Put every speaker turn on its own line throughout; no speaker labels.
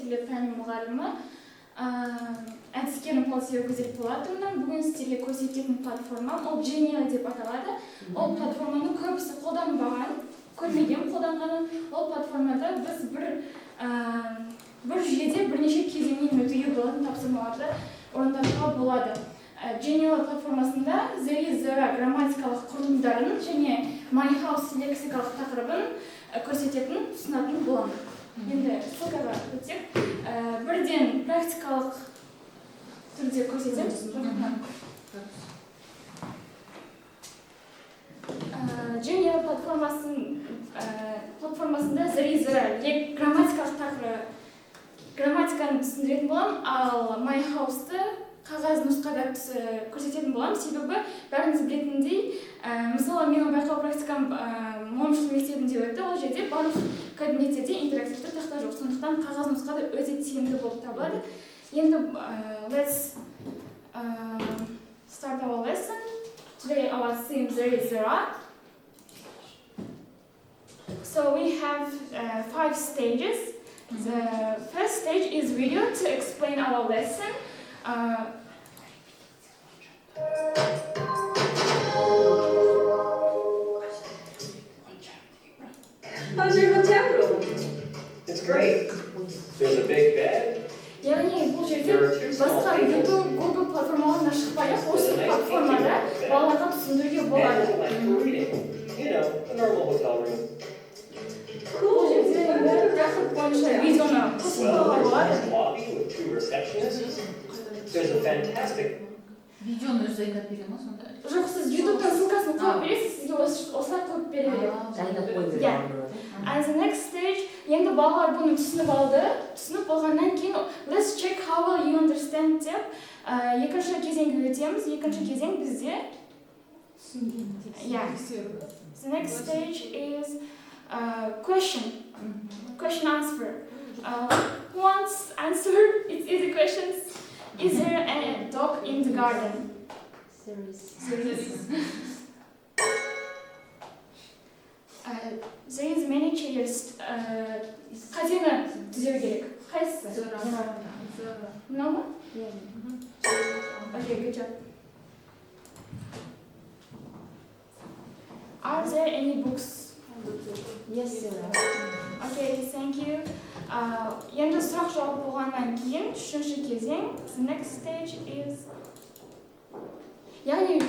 тілі пәні мұғалімі. Әдіскерім полиция өкізет болатынмын. Бүгін сіздерге көрсететін платформам ол Genial деп аталады. Ол платформаны көбісі қолданбаған, көрмеген қолданғанын. Ол платформада біз бір жүйеде бірнеше кезеңнен өтуге болатын тапсырмаларды орындауға болады. Genial платформасында Zera грамматикалық құрылымдарын және My House лексикалық тақырыбын көрсететін, ұсынатын боламын. Енді ссылкаға өтсек, бірден практикалық түрде көрсетеміз. Genial платформасында Zera грамматиканы түсіндіретін болам, ал My House'ты қағаз нұсқада көрсететін болам. Себебі бәріңіз білетіндей, мысалы менің байқау практикам момышыл мектебінде өтті. Ол жерде барлық кабинеттерде интерактивті тақта жоқ. Сондықтан қағаз нұсқада өте тиімді болып табылады. Енді let's start our lesson. Today our theme Zera. So we have 5 stages. The first stage is video to explain our lesson.
How's your hotel room?
It's great. There's a big bed.
Яғни бұл жерде басқа YouTube, Google платформаларына шықпай-ақ осы платформада балаларға түсіндіруге болады.
You know, a normal hotel room.
Бұл жерде тақырып бойынша видеоны қосуға болады.
Lobby with 2 receptionists. There's a fantastic.
Видеоны өзі айдап бере ма сонда?
Жоқ, сіз YouTube-тан ссылкасын қойып бересіз, сізге осылай қойып бере береді. And the next stage, енді балалар бұны түсініп алды. Түсініп болғаннан кейін, let's check how well you understand деп екінші кезеңге өтеміз. Екінші кезең бізде. The next stage is question answer. Who wants answer? It's easy questions. Is there a dog in the garden? There is many chairs. Қайсыны түзеу керек? Қайсысы? Мынау ма? Okay, good job. Are there any books?
Yes, there are.
Okay, thank you. Енді сұрақ жауап болғаннан кейін, үшінші кезең, the next stage is... Яғни,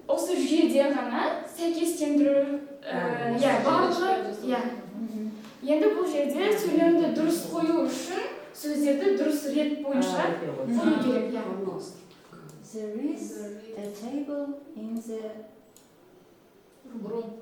осы жүйеде ғана сәйкестендіру, барлығы, Енді бұл жерде сөйлемді дұрыс қою үшін сөздерді дұрыс рет бойынша қою керек.
There is a table in the room.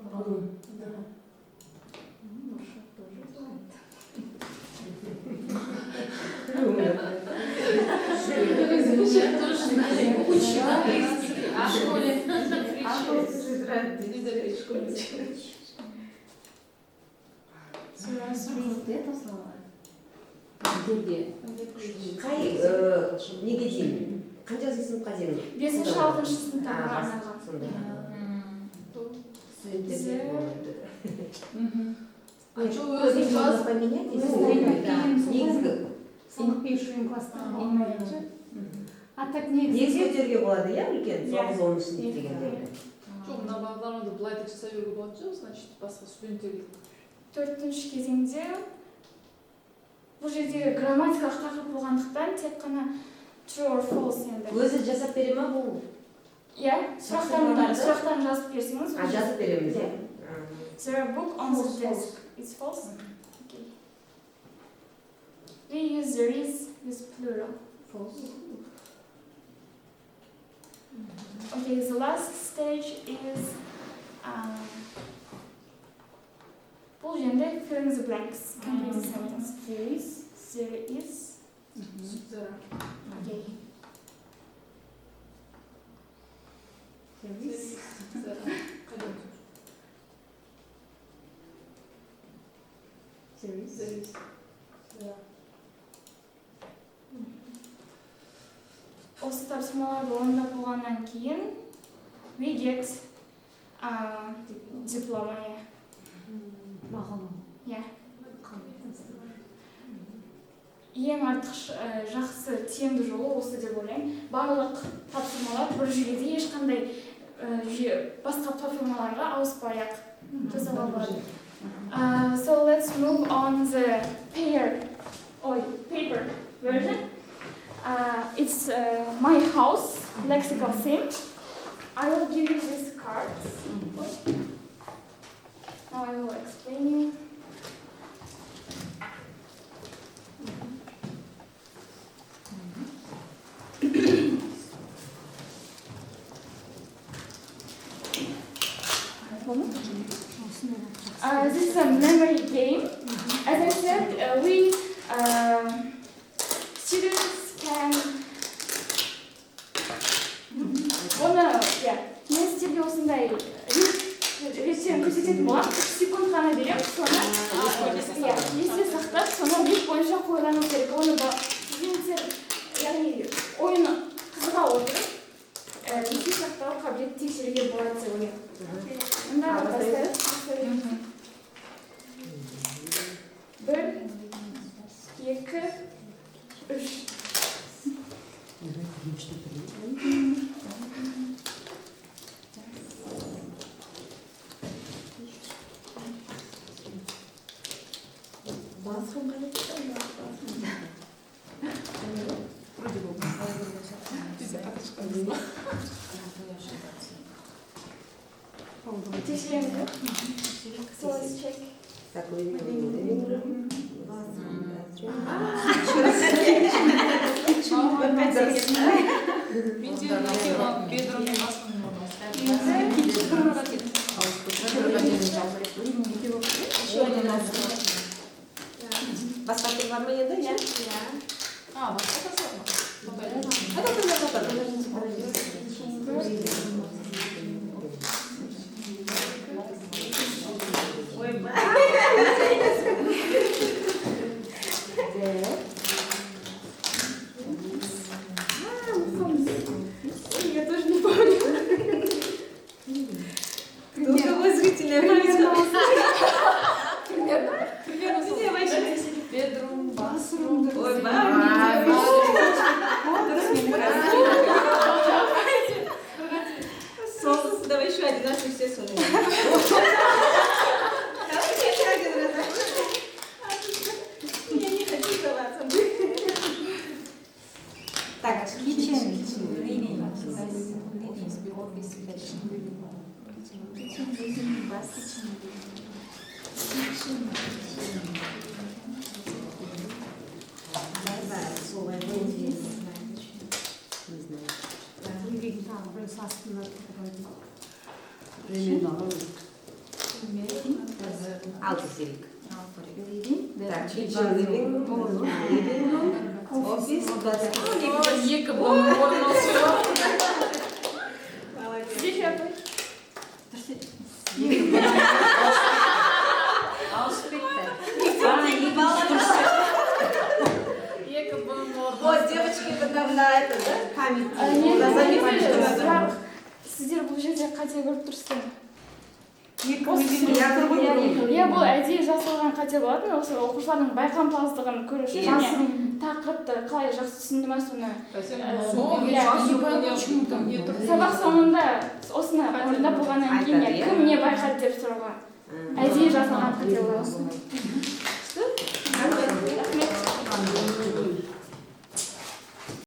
Неге дейін? Қаншасы сыныпқа дейін?
5-6 сыныптарға арналған.
Көзіңізді поменять?
Негізгі класстан. А так негізгі
көтерге болады, үлкен? 9-10 сынып дегенде.
Жоқ, мына бағдарламада былай да жасай беруге болады жоқ, значит, басқа студенттерге.
4-ші кезеңде бұл жерде грамматикалық тақырып болғандықтан тек қана true or false енді.
Өзі жасап бере ма бұл?
Сұрақтарын жазып берсеңіз.
Жазып береміз,
There are book on the desk. It's false? Okay. We use there is with plural.
false.
Okay, the last stage is бұл жерде fill in the blanks. Complete the sentence. There is. Okay. Осы тапсырмаларды орындап болғаннан кейін we get диплома. ең артық жақсы тиімді жолы осы деп ойлаймын. Барлық платформалар бір жүйеде ешқандай басқа платформаларға ауыспай-ақ жасауға болады. So let's move on the paper version. It's my house lexical theme. I will give you these cards. Now I will explain you. This is a memory game. As I said, we students can мен сіздерге осындай реттерін көрсететін боламын. 3 секунд қана беремін, соны есте сақтап, соны бет бойынша қойлану керек. Оны студенттер, яғни ойыны қызыға отырып, есте сақтау қабілетін тексеруге болады деп ойлаймын. Мында бастайық. 1, 2, 3. So let's check.
Такой басқа түр бар ма енді? Иә.
Басқа
Я тоже не помню.
Удовольствительная память.
Bedroom, bathroom.
Ой, давай еще один раз и все суммы. Давайте еще один раз. Я не хочу сдаваться. Так,
Kitchen.
Altı silik. Так, kitchen, living room, office,
Екі бұның орнасы.
Здесь я бы.
Екі бұның орнасы.
Вот, девочки, потом на это, да, память.
Сіздер бұл жерде қате көріп тұрсыздар.
Я тұрғын
Иә, бұл әдейі жасалған қате болатын, осы оқушылардың байқампаздығын көру үшін және тақырыпты қалай жақсы түсінді ме соны. Сабақ соңында осыны орындап болғаннан кейін кім не байқады деп сұрауға әдейі жасалған қате болады.